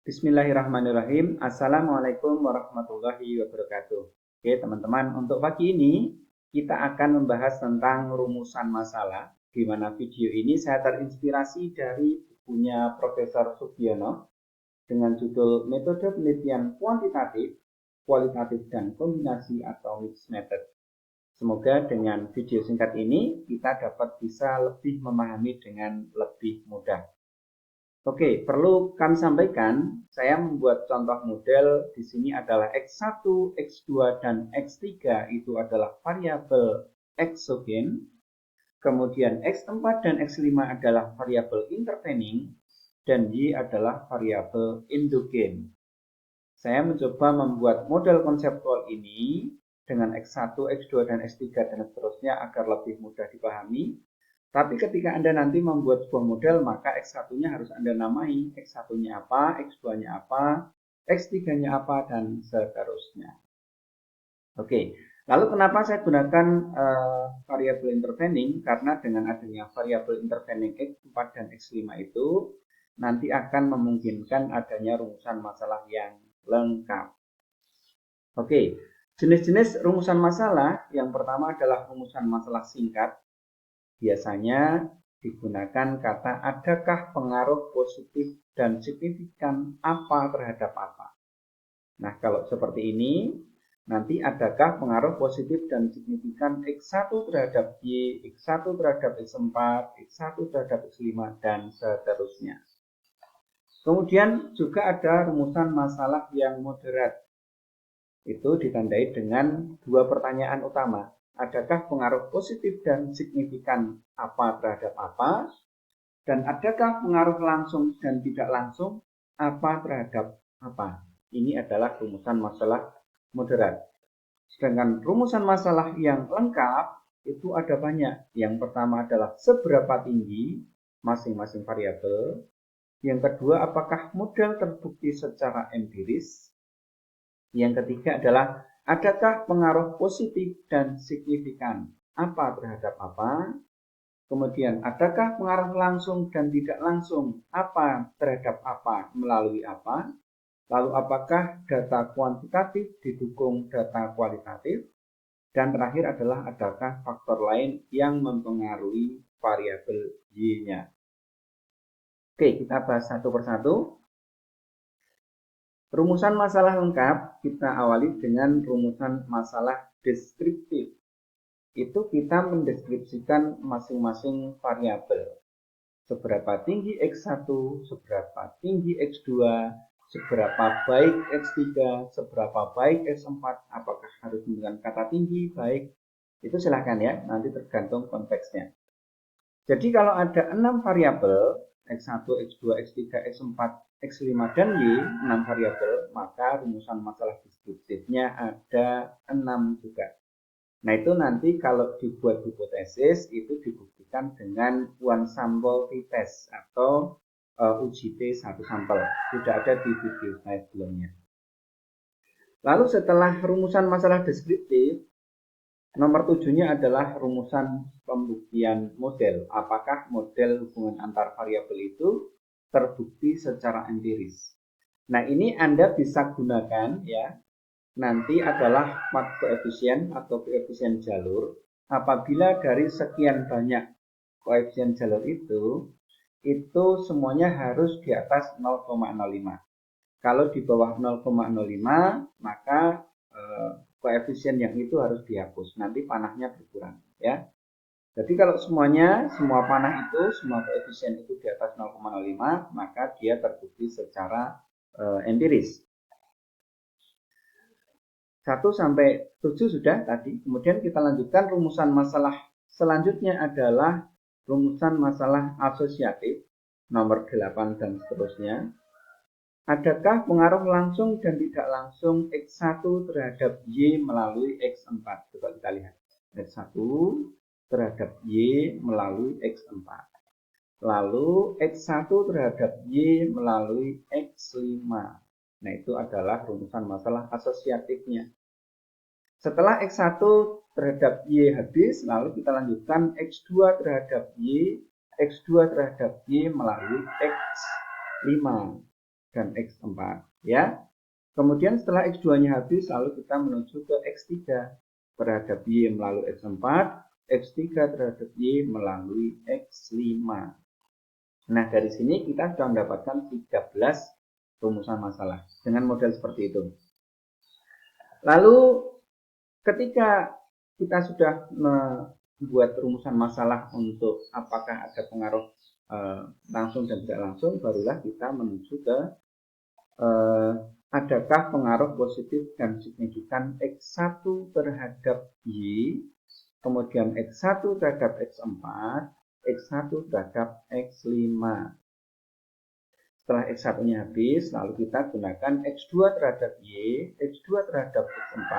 Bismillahirrahmanirrahim. Assalamualaikum warahmatullahi wabarakatuh. Oke, teman-teman, untuk pagi ini kita akan membahas tentang rumusan masalah, di mana video ini saya terinspirasi dari bukunya Profesor Sugiono dengan judul Metode Penelitian Kuantitatif, Kualitatif dan Kombinasi atau Mixed Method. Semoga dengan video singkat ini kita dapat bisa lebih memahami dengan lebih mudah. Oke, perlu kami sampaikan, saya membuat contoh model di sini adalah X1, X2, dan X3 itu adalah variabel exogen, kemudian X4 dan X5 adalah variabel intervening, dan Y adalah variabel endogen. Saya mencoba membuat model konseptual ini dengan X1, X2, dan X3, dan seterusnya agar lebih mudah dipahami. Tapi ketika Anda nanti membuat sebuah model, maka X1-nya harus Anda namai. X1-nya apa, X2-nya apa, X3-nya apa, dan seterusnya. Oke, lalu kenapa saya gunakan variabel intervening? Karena dengan adanya variabel intervening X4 dan X5 itu, nanti akan memungkinkan adanya rumusan masalah yang lengkap. Oke, jenis-jenis rumusan masalah, yang pertama adalah rumusan masalah singkat. Biasanya digunakan kata adakah pengaruh positif dan signifikan apa terhadap apa. Nah, kalau seperti ini, nanti adakah pengaruh positif dan signifikan X1 terhadap Y, X1 terhadap X4, X1 terhadap X5, dan seterusnya. Kemudian juga ada rumusan masalah yang moderat. Itu ditandai dengan dua pertanyaan utama. Adakah pengaruh positif dan signifikan apa terhadap apa? Dan adakah pengaruh langsung dan tidak langsung apa terhadap apa? Ini adalah rumusan masalah moderat. Sedangkan rumusan masalah yang lengkap itu ada banyak. Yang pertama adalah seberapa tinggi masing-masing variabel. Yang kedua, apakah model terbukti secara empiris? Yang ketiga adalah adakah pengaruh positif dan signifikan apa terhadap apa? Kemudian adakah pengaruh langsung dan tidak langsung apa terhadap apa melalui apa? Lalu apakah data kuantitatif didukung data kualitatif? Dan terakhir adalah adakah faktor lain yang mempengaruhi variabel Y-nya? Oke, kita bahas satu persatu. Rumusan masalah lengkap kita awali dengan rumusan masalah deskriptif. Itu kita mendeskripsikan masing-masing variabel. Seberapa tinggi X1, seberapa tinggi X2, seberapa baik X3, seberapa baik X4, apakah harus menggunakan kata tinggi, baik. Itu silahkan ya, nanti tergantung konteksnya. Jadi kalau ada 6 variabel, X1, X2, X3, X4, X5, dan Y, 6 variabel, maka rumusan masalah deskriptifnya ada 6 juga. Nah itu nanti kalau dibuat hipotesis, itu dibuktikan dengan one sample t-test atau uji T satu sampel. Sudah ada di video saya sebelumnya. Lalu setelah rumusan masalah deskriptif, nomor 7-nya adalah rumusan pembuktian model. Apakah model hubungan antar variabel itu terbukti secara empiris? Nah, ini Anda bisa gunakan ya. Nanti adalah koefisien atau koefisien jalur. Apabila dari sekian banyak koefisien jalur itu semuanya harus di atas 0,05. Kalau di bawah 0,05, maka koefisien yang itu harus dihapus, nanti panahnya berkurang ya. Jadi kalau semua panah itu, semua koefisien itu di atas 0,05, maka dia terbukti secara empiris. 1 sampai 7 sudah tadi. Kemudian kita lanjutkan rumusan masalah selanjutnya adalah rumusan masalah asosiatif nomor 8 dan seterusnya. Adakah pengaruh langsung dan tidak langsung X1 terhadap Y melalui X4? Coba kita lihat. X1 terhadap Y melalui X4. Lalu X1 terhadap Y melalui X5. Nah, itu adalah rumusan masalah asosiatifnya. Setelah X1 terhadap Y habis, lalu kita lanjutkan X2 terhadap Y, X2 terhadap Y melalui X5. dan X4 ya. Kemudian setelah X2-nya habis, lalu kita menuju ke X3 terhadap Y melalui X4, X3 terhadap Y melalui X5. Nah, dari sini kita sudah mendapatkan 13 rumusan masalah dengan model seperti itu. Lalu ketika kita sudah membuat rumusan masalah untuk apakah ada pengaruh langsung dan tidak langsung, barulah kita menuju ke adakah pengaruh positif dan signifikan X1 terhadap Y, kemudian X1 terhadap X4, X1 terhadap X5. Setelah X1-nya habis, lalu kita gunakan X2 terhadap Y, X2 terhadap X4,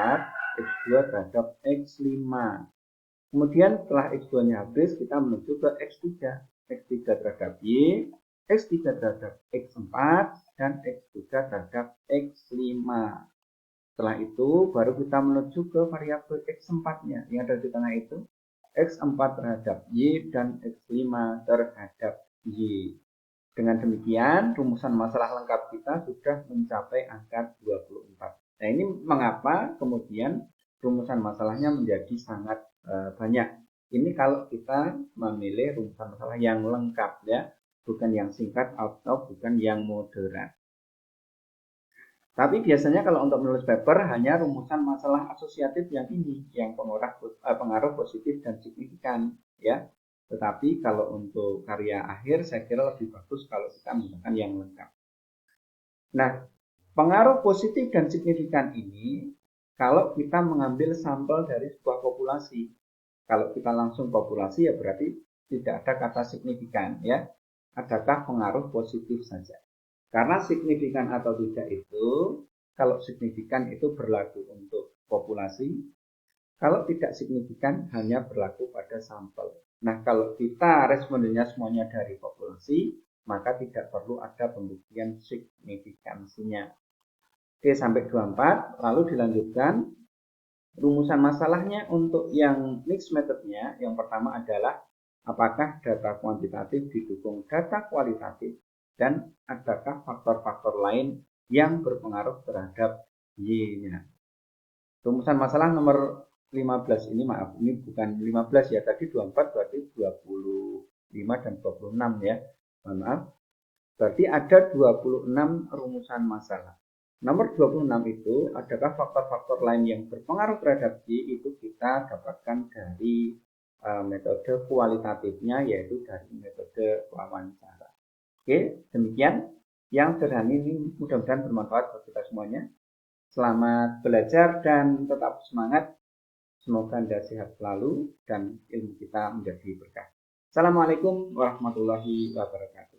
X2 terhadap X5. Kemudian setelah X2-nya habis, kita menuju ke X3. X3 terhadap Y, X3 terhadap X4, dan X3 terhadap X5. Setelah itu, baru kita menuju ke variabel X4-nya yang ada di tengah itu. X4 terhadap Y dan X5 terhadap Y. Dengan demikian, rumusan masalah lengkap kita sudah mencapai angka 24. Nah, ini mengapa kemudian rumusan masalahnya menjadi sangat banyak. Ini kalau kita memilih rumusan masalah yang lengkap ya, bukan yang singkat atau bukan yang moderat. Tapi biasanya kalau untuk menulis paper hanya rumusan masalah asosiatif yang ini, yang pengaruh positif dan signifikan ya. Tetapi kalau untuk karya akhir saya kira lebih bagus kalau kita menggunakan yang lengkap. Nah, pengaruh positif dan signifikan ini kalau kita mengambil sampel dari sebuah populasi. Kalau kita langsung populasi ya berarti tidak ada kata signifikan ya. Adakah pengaruh positif saja. Karena signifikan atau tidak itu, kalau signifikan itu berlaku untuk populasi, kalau tidak signifikan hanya berlaku pada sampel. Nah, kalau kita respondennya semuanya dari populasi, maka tidak perlu ada pembuktian signifikansinya. Oke, sampai 24, lalu dilanjutkan. Rumusan masalahnya untuk yang mixed methodnya, yang pertama adalah apakah data kuantitatif didukung data kualitatif dan adakah faktor-faktor lain yang berpengaruh terhadap Y-nya. Rumusan masalah nomor 15 ini, maaf, ini bukan 15 ya, tadi 24 berarti 25 dan 26 ya, mohon maaf. Berarti ada 26 rumusan masalah. Nomor 26 itu, adakah faktor-faktor lain yang berpengaruh terhadap Y, itu kita dapatkan dari metode kualitatifnya, yaitu dari metode wawancara. Oke, demikian yang sederhana ini mudah-mudahan bermanfaat bagi kita semuanya. Selamat belajar dan tetap semangat. Semoga Anda sehat selalu dan ilmu kita menjadi berkah. Assalamualaikum warahmatullahi wabarakatuh.